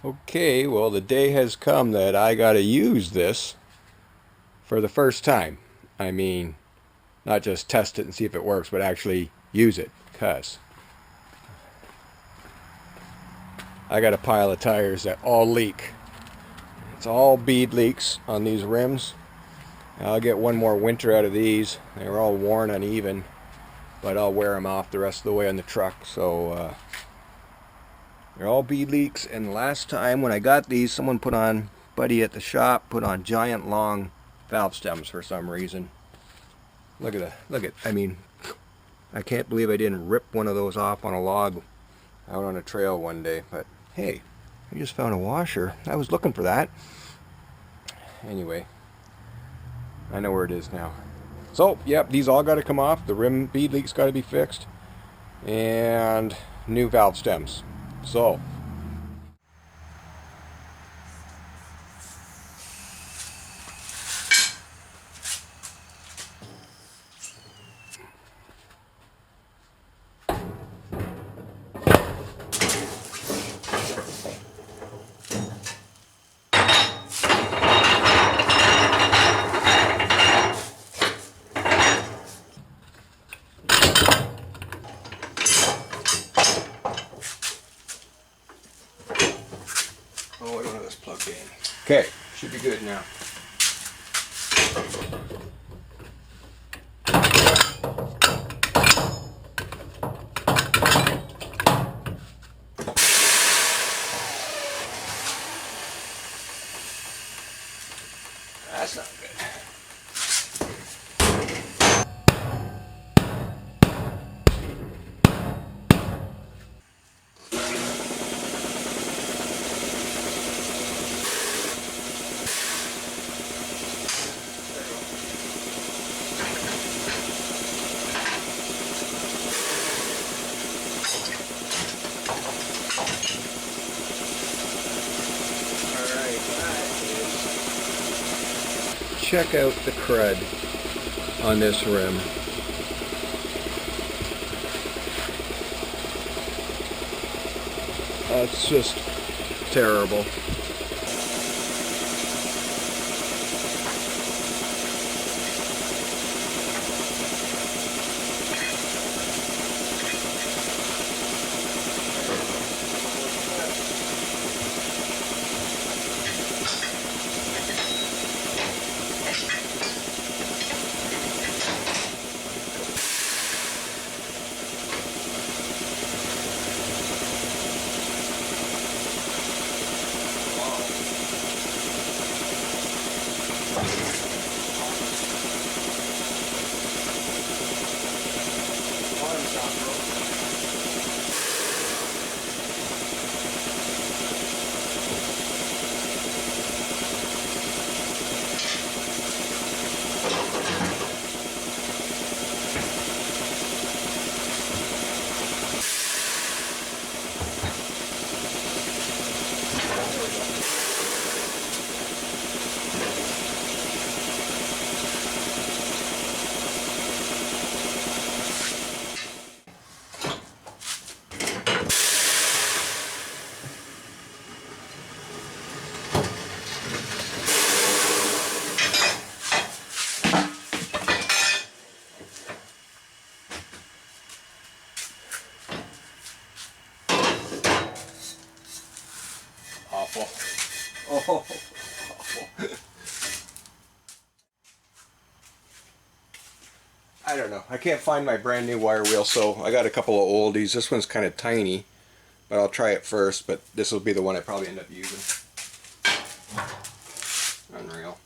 Okay, well, the day has come that I gotta use this for the first time. I mean, not just test it and see if it works, but actually use it, because I got a pile of tires that all leak. It's all bead leaks on these rims. I'll get one more winter out of these. They're all worn uneven, but I'll wear them off the rest of the way on the truck. So they're all bead leaks. And last time when I got these, someone buddy at the shop put on giant long valve stems for some reason. I mean, I can't believe I didn't rip one of those off on a log out on a trail one day. But hey, I just found a washer. I was looking for that. Anyway, I know where it is now. So, yep, these all got to come off. The rim bead leaks got to be fixed. And new valve stems. So, oh, I don't have this plugged in. Okay, should be good now. That's not good. Check out the crud on this rim. It's just terrible. Awful. Oh, awful. I don't know. I can't find my brand new wire wheel, so I got a couple of oldies. This one's kind of tiny, but I'll try it first. But this will be the one I probably end up using. Unreal.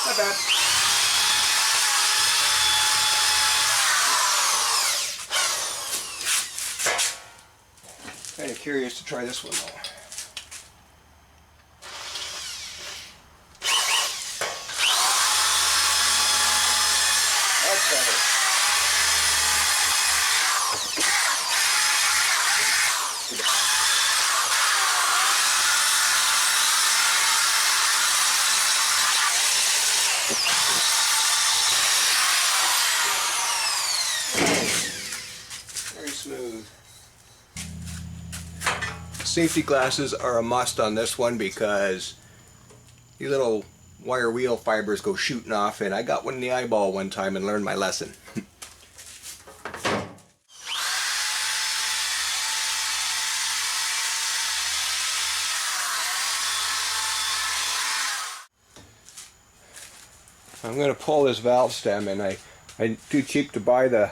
Not bad. Kind of curious to try this one though. That's better. smooth. Safety glasses are a must on this one because these little wire wheel fibers go shooting off, and I got one in the eyeball one time and learned my lesson. I'm going to pull this valve stem, and I'm too cheap to buy the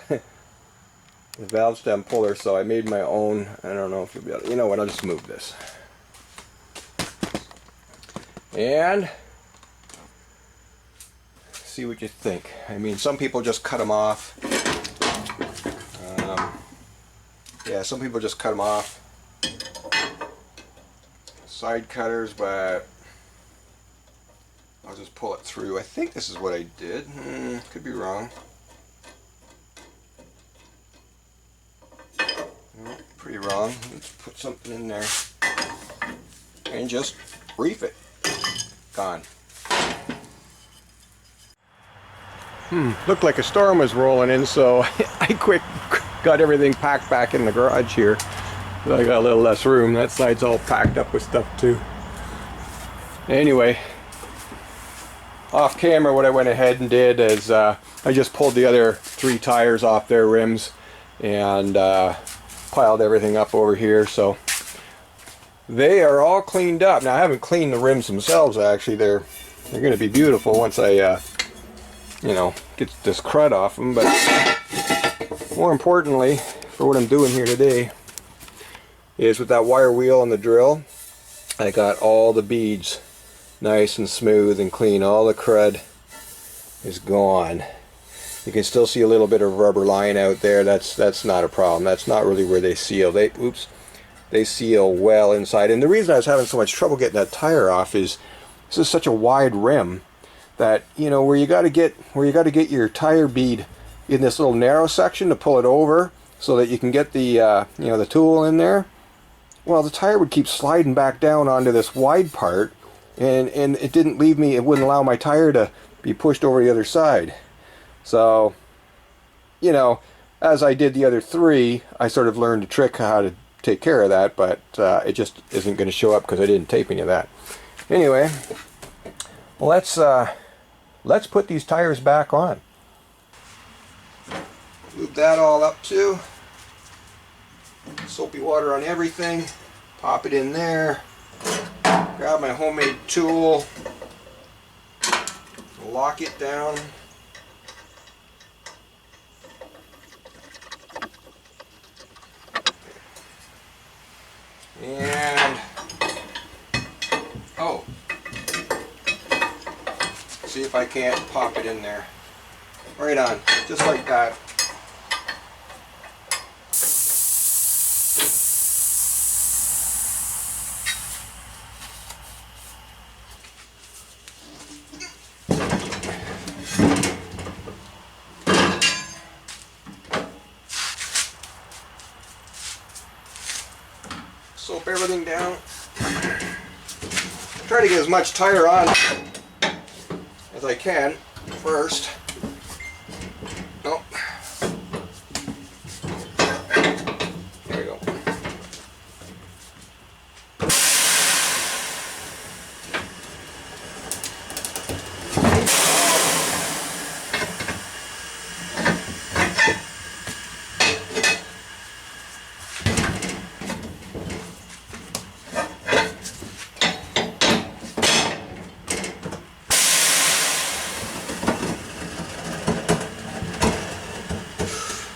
valve stem puller, so I made my own. I don't know if you'll be able to, you know what, I'll just move this. And see what you think. I mean, some people just cut them off. Yeah, some people just cut them off. Side cutters, but I'll just pull it through. I think this is what I did. Could be wrong. No, pretty wrong. Let's put something in there and just reef it. Gone. Looked like a storm was rolling in, so I quick got everything packed back in the garage here. So I got a little less room. That side's all packed up with stuff too. Anyway, off camera, what I went ahead and did is I just pulled the other 3 tires off their rims and piled everything up over here, so they are all cleaned up. Now I haven't cleaned the rims themselves. Actually, they're going to be beautiful once I you know, get this crud off them. But more importantly, for what I'm doing here today, is with that wire wheel and the drill, I got all the beads nice and smooth and clean. All the crud is gone. You can still see a little bit of rubber line out there. That's not a problem. That's not really where they seal. They seal well inside. And the reason I was having so much trouble getting that tire off is this is such a wide rim that, you know, where you got to get your tire bead in this little narrow section to pull it over so that you can get the you know, the tool in there. Well, the tire would keep sliding back down onto this wide part, and it didn't leave me, it wouldn't allow my tire to be pushed over the other side. So, you know, as I did the other 3, I sort of learned a trick how to take care of that, but it just isn't going to show up because I didn't tape any of that. Anyway, let's put these tires back on. Lube that all up too. Soapy water on everything. Pop it in there. Grab my homemade tool. Lock it down. And oh, see if I can't pop it in there. Right on, just like that. Soap everything down. Try to get as much tire on as I can first. Oh. There we go.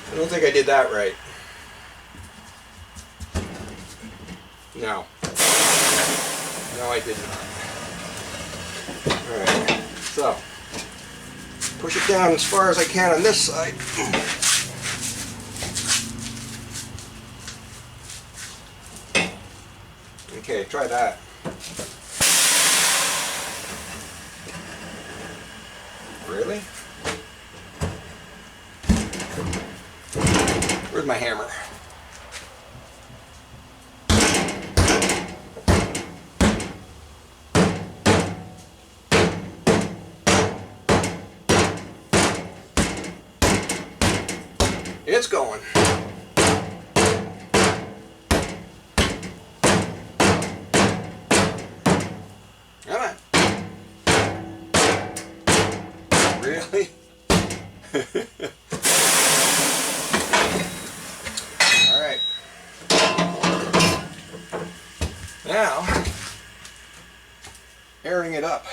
I don't think I did that right. No. No, I did not. Alright, so push it down as far as I can on this side. Okay, try that. Really? Where's my hammer? It's going. Really? Alright. Now, airing it up.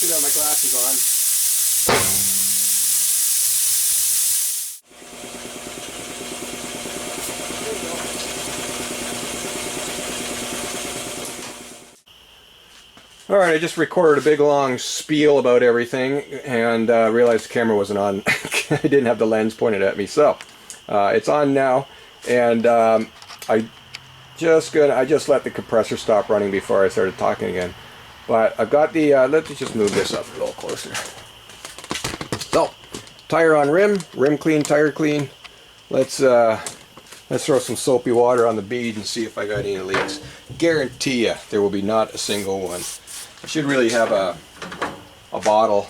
Should have my glasses on. Alright, I just recorded a big long spiel about everything and realized the camera wasn't on. I didn't have the lens pointed at me, so it's on now, and I just let the compressor stop running before I started talking again. But I've got the let's just move this up a little closer. So, tire on rim clean, tire clean. Let's throw some soapy water on the bead and see if I got any leaks. Guarantee you there will be not a single one. I should really have a bottle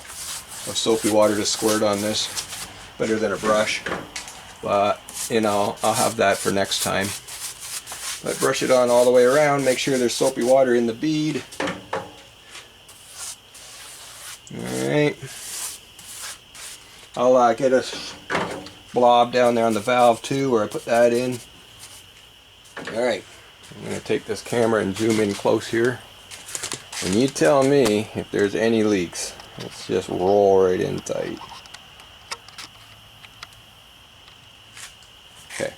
of soapy water to squirt on this, better than a brush, but you know, I'll have that for next time. But brush it on all the way around, make sure there's soapy water in the bead. Alright, I'll get a blob down there on the valve too, where I put that in. Alright, I'm going to take this camera and zoom in close here. And you tell me if there's any leaks. Let's just roll right in tight. Okay.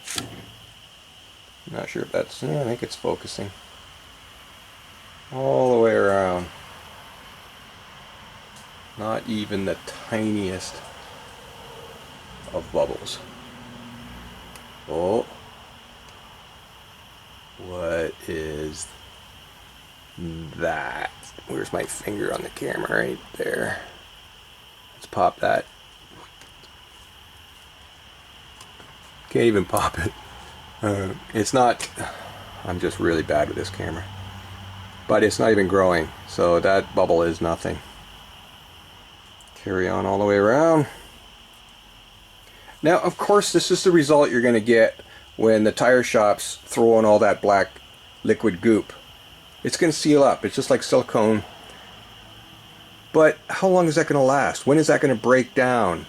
Not sure if that's... I think it's focusing. All the way around. Not even the tiniest of bubbles. Oh. What is that? Where's my finger on the camera? Right there. Let's pop that. Can't even pop it. It's not... I'm just really bad with this camera. But it's not even growing, so that bubble is nothing. Carry on all the way around. Now, of course, this is the result you're going to get when the tire shops throw in all that black liquid goop. It's going to seal up. It's just like silicone. But how long is that going to last? When is that going to break down?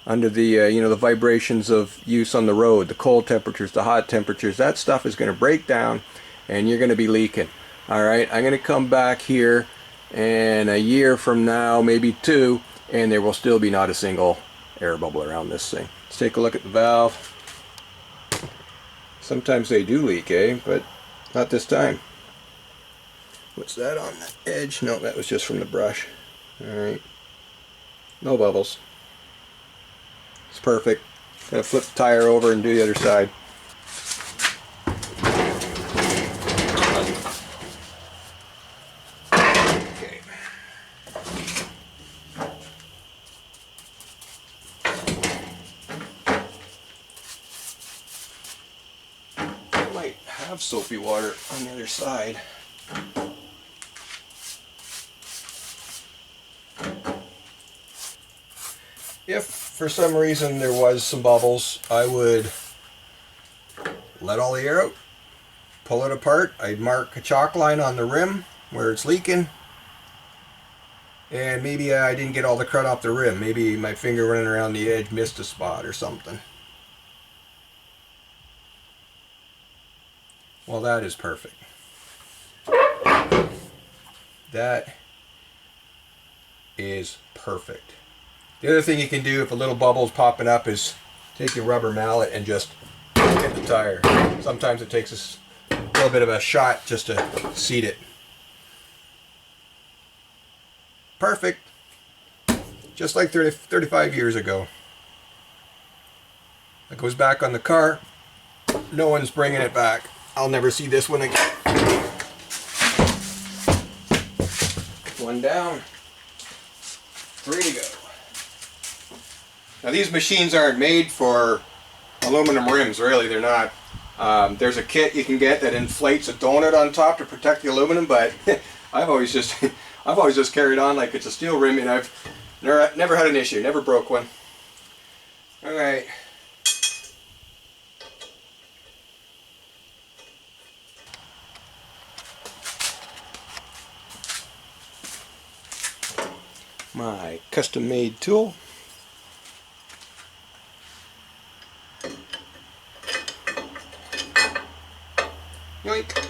Under the you know, the vibrations of use on the road, the cold temperatures, the hot temperatures, that stuff is going to break down, and you're going to be leaking. All right, I'm going to come back here, and a year from now, maybe 2, and there will still be not a single air bubble around this thing. Let's take a look at the valve. Sometimes they do leak, but not this time. What's that on the edge? No, that was just from the brush. Alright. No bubbles. It's perfect. Gonna flip the tire over and do the other side. Okay. I might have soapy water on the other side. If for some reason there was some bubbles, I would let all the air out, pull it apart. I'd mark a chalk line on the rim where it's leaking, and maybe I didn't get all the crud off the rim. Maybe my finger running around the edge missed a spot or something. Well, that is perfect. That is perfect. The other thing you can do if a little bubble is popping up is take your rubber mallet and just hit the tire. Sometimes it takes a little bit of a shot just to seat it. Perfect. just like 35 years ago. It goes back on the car. No one's bringing it back. I'll never see this one again. One down. 3 to go. Now these machines aren't made for aluminum rims, really. They're not. There's a kit you can get that inflates a donut on top to protect the aluminum, but I've always just carried on like it's a steel rim, and I've never had an issue, never broke one. All right. My custom-made tool. Yoink.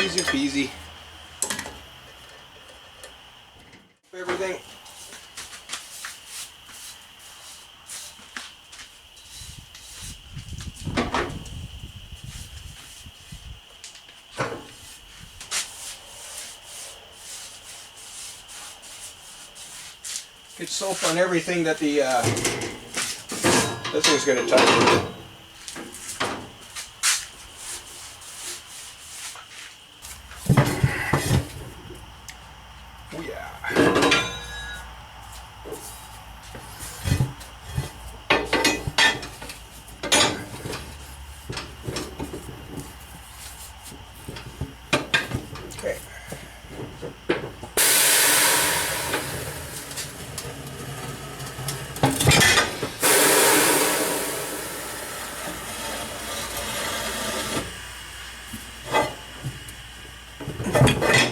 Easy peasy. Everything. Get soap on everything that the this thing's going to touch. Oh yeah. Okay.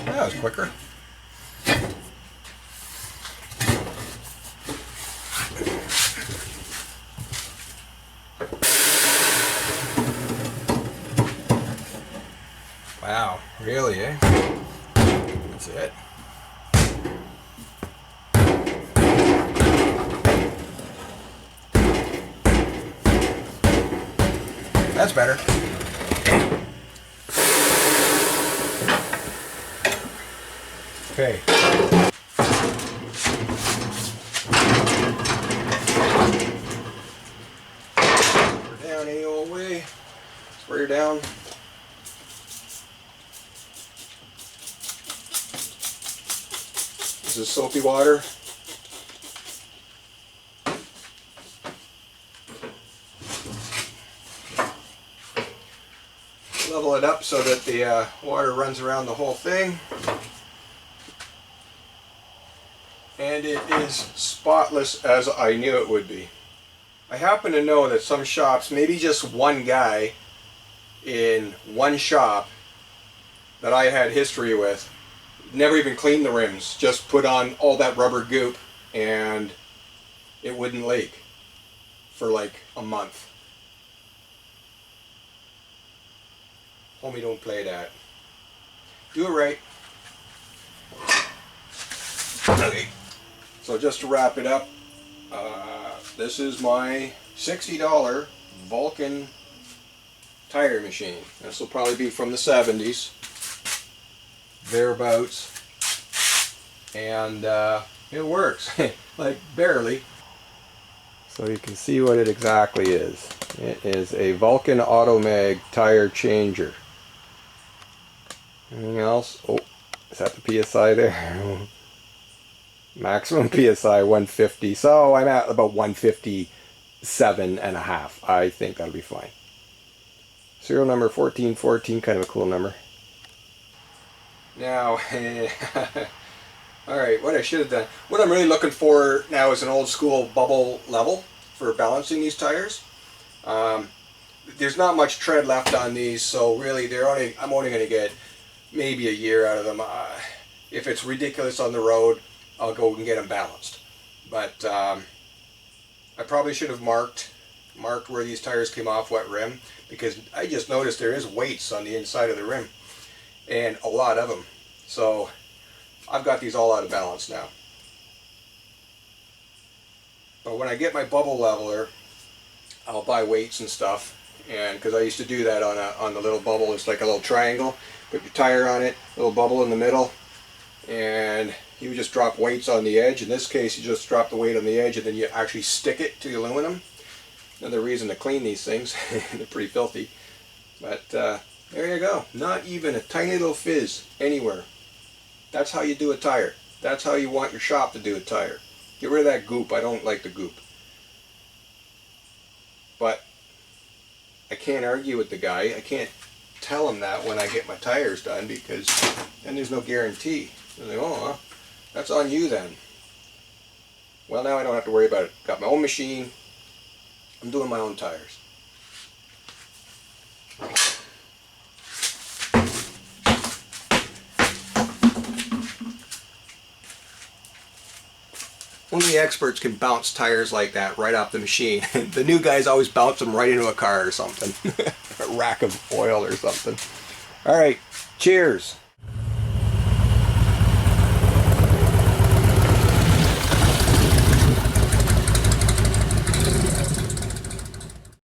That was quicker. Wow, really, eh? That's it. That's better. Okay. We're down any old way. Spray her down. This is soapy water. Level it up so that the water runs around the whole thing. And it is spotless as I knew it would be. I happen to know that some shops, maybe just one guy in one shop that I had history with, never even cleaned the rims, just put on all that rubber goop and it wouldn't leak for like a month. Homie, don't play that. Do it right. Okay. So just to wrap it up, this is my $60 Vulcan tire machine. This will probably be from the 70s, thereabouts, and it works, like barely. So you can see what it exactly is. It is a Vulcan Automag tire changer. Anything else? Oh, is that the PSI there? Maximum PSI 150, so I'm at about 157.5. I think that'll be fine. Serial number 1414, kind of a cool number. Now, alright, what I should have done, what I'm really looking for now is an old school bubble level for balancing these tires. There's not much tread left on these, so really I'm only going to get maybe a year out of them. If it's ridiculous on the road, I'll go and get them balanced. But I probably should have marked where these tires came off wet rim, because I just noticed there is weights on the inside of the rim, and a lot of them. So I've got these all out of balance now. But when I get my bubble leveler, I'll buy weights and stuff, and because I used to do that on the little bubble. It's like a little triangle. Put your tire on it, little bubble in the middle, and he would just drop weights on the edge. In this case, you just drop the weight on the edge and then you actually stick it to the aluminum. Another reason to clean these things. They're pretty filthy. But there you go. Not even a tiny little fizz anywhere. That's how you do a tire. That's how you want your shop to do a tire. Get rid of that goop. I don't like the goop. But I can't argue with the guy. I can't tell him that when I get my tires done, because then there's no guarantee. They're like, oh, that's on you then. Well, now I don't have to worry about it. Got my own machine. I'm doing my own tires. Only the experts can bounce tires like that right off the machine. The new guys always bounce them right into a car or something. A rack of oil or something. Alright, cheers.